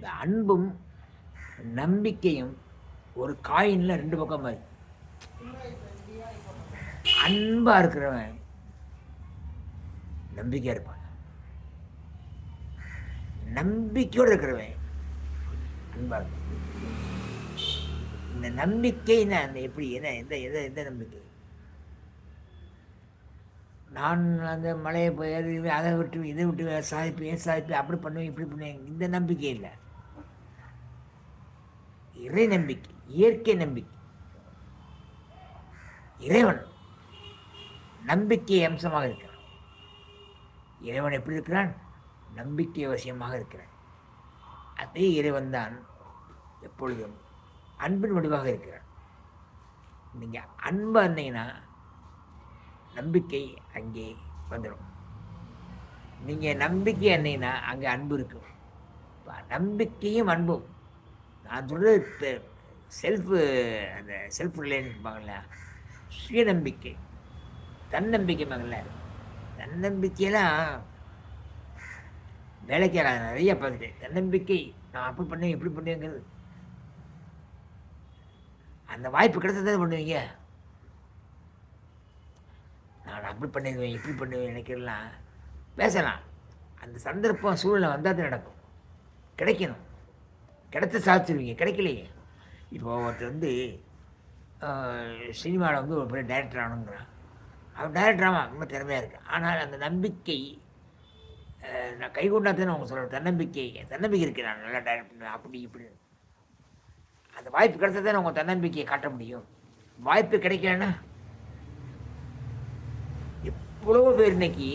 இந்த அன்பும் நம்பிக்கையும் ஒரு காயினில் 2 பக்கம் மாதிரி. அன்பாக இருக்கிறவன் நம்பிக்கையாக இருப்பான், நம்பிக்கையோடு இருக்கிறவன் அன்பாக இருப்பான். இந்த நம்பிக்கைன்னா அந்த எப்படி என்ன எந்த எந்த எந்த நம்பிக்கை? நான் அந்த மலையை போய் அதை விட்டு இதை விட்டு சாதிப்பேன் அப்படி பண்ணுவேன் இப்படி பண்ணுவேன், இந்த நம்பிக்கை இல்லை. இறை நம்பிக்கை, இயற்கை நம்பிக்கை. இறைவன் நம்பிக்கை அம்சமாக இருக்கிறான். இறைவன் எப்படி இருக்கிறான்? நம்பிக்கை அவசியமாக இருக்கிறான். அதே இறைவன் தான் எப்பொழுதும் அன்பின் வடிவாக இருக்கிறான். நீங்கள் அன்பாக இருந்தீங்கன்னா நம்பிக்கை அங்கே வந்துடும். நீங்கள் நம்பிக்கை இருந்தீங்கன்னா அங்கே அன்பு இருக்கும். நம்பிக்கையும் அன்பும் நான் சொல்கிறது அந்த செல்ஃப் ரிலையன்ஸ்பாங்கல்ல, சுயநம்பிக்கை, தன்னம்பிக்கைப்பாங்கல்ல. தன்னம்பிக்கையெல்லாம் வேலைக்கு நிறைய பார்த்துட்டேன். தன்னம்பிக்கை நான் அப்படி பண்ணுவேன் இப்படி பண்ணுவேங்கிறது, அந்த வாய்ப்பு கிடைச்சதான் பண்ணுவீங்க. நான் அப்படி பண்ணிடுவேன் இப்படி பண்ணுவேன் நினைக்கிறலாம் பேசலாம். அந்த சந்தர்ப்பம் சூழ்நிலை வந்தால் தான் நடக்கும். கிடைக்கணும், கிடைத்த சாதிச்சிருவீங்க. கிடைக்கலையே. இப்போ ஒருத்தர் சினிமாவில் ஒரு பெரிய டைரக்டர் ஆகணுங்கிறான். அவன் டைரக்டர் ஆவான், ரொம்ப திறமையாக இருக்குது. ஆனால் அந்த நம்பிக்கை நான் கைகொண்டாத்தானே அவங்க சொல்கிறேன். தன்னம்பிக்கை இருக்குது, நான் நல்லா டைரக்ட் பண்ணுவேன் அப்படி இப்படி. அந்த வாய்ப்பு கிடைச்சா தானே உங்கள் தன்னம்பிக்கையை காட்ட முடியும். வாய்ப்பு கிடைக்கலன்னா எவ்வளவோ பேர் இன்னைக்கு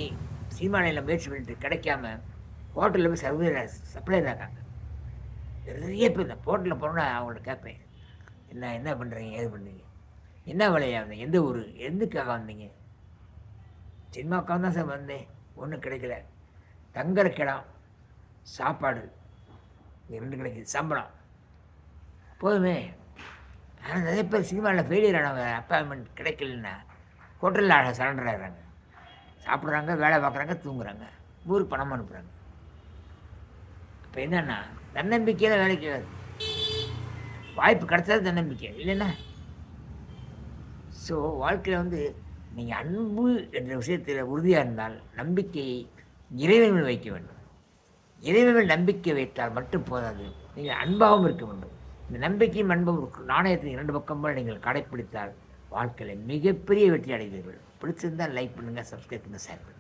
சினிமா நிலையில் முயற்சி பண்ணிட்டு கிடைக்காம ஹோட்டலில் போய் சப்ளையர் இருக்காங்க. நிறைய பேர் இந்த ஹோட்டலில் போனோன்னா அவங்கள்ட்ட கேட்பேன், என்ன பண்ணுறீங்க, ஏது பண்ணுறீங்க, என்ன வேலையாக வந்தீங்க, எந்த ஊர், எதுக்காக வந்தீங்க? சினிமாவுக்காக தான் சார் வந்தேன், ஒன்றும் கிடைக்கல. தங்குற இடம், சாப்பாடு, இது 2 கிடைக்குது, சம்பளம் போதுமே. ஆனால் நிறைய பேர் சினிமாவில் ஃபெயிலியர் ஆனவங்க அப்பாயின்மெண்ட் கிடைக்கலன்னா ஹோட்டலில் சரண்டர் ஆகிறாங்க. சாப்பிட்றாங்க, வேலை பார்க்குறாங்க, தூங்குறாங்க, ஊருக்கு பணம் அனுப்புகிறாங்க. அப்போ என்னென்னா தன்னம்பிக்கையில் வேலைக்கு வாய்ப்பு கிடைச்சது தன்னம்பிக்கை இல்லைன்னா. ஸோ வாழ்க்கையில் நீங்கள் அன்பு என்ற விஷயத்தில் உறுதியாக இருந்தால் நம்பிக்கையை இறைவனில் வைக்க வேண்டும். இறைவனில் நம்பிக்கை வைத்தால் மட்டும் போதாது, நீங்கள் அன்பாகவும் இருக்க வேண்டும். இந்த நம்பிக்கையும் அன்பும் நாணயத்தின் 2 பக்கமும் நீங்கள் கடைப்பிடித்தால் வாழ்க்கையில் மிகப்பெரிய வெற்றி அடைவீர்கள். பிடிச்சிருந்தால் லைக் பண்ணுங்கள், சப்ஸ்கிரைப் பண்ணுங்கள், ஷேர் பண்ணுங்கள்.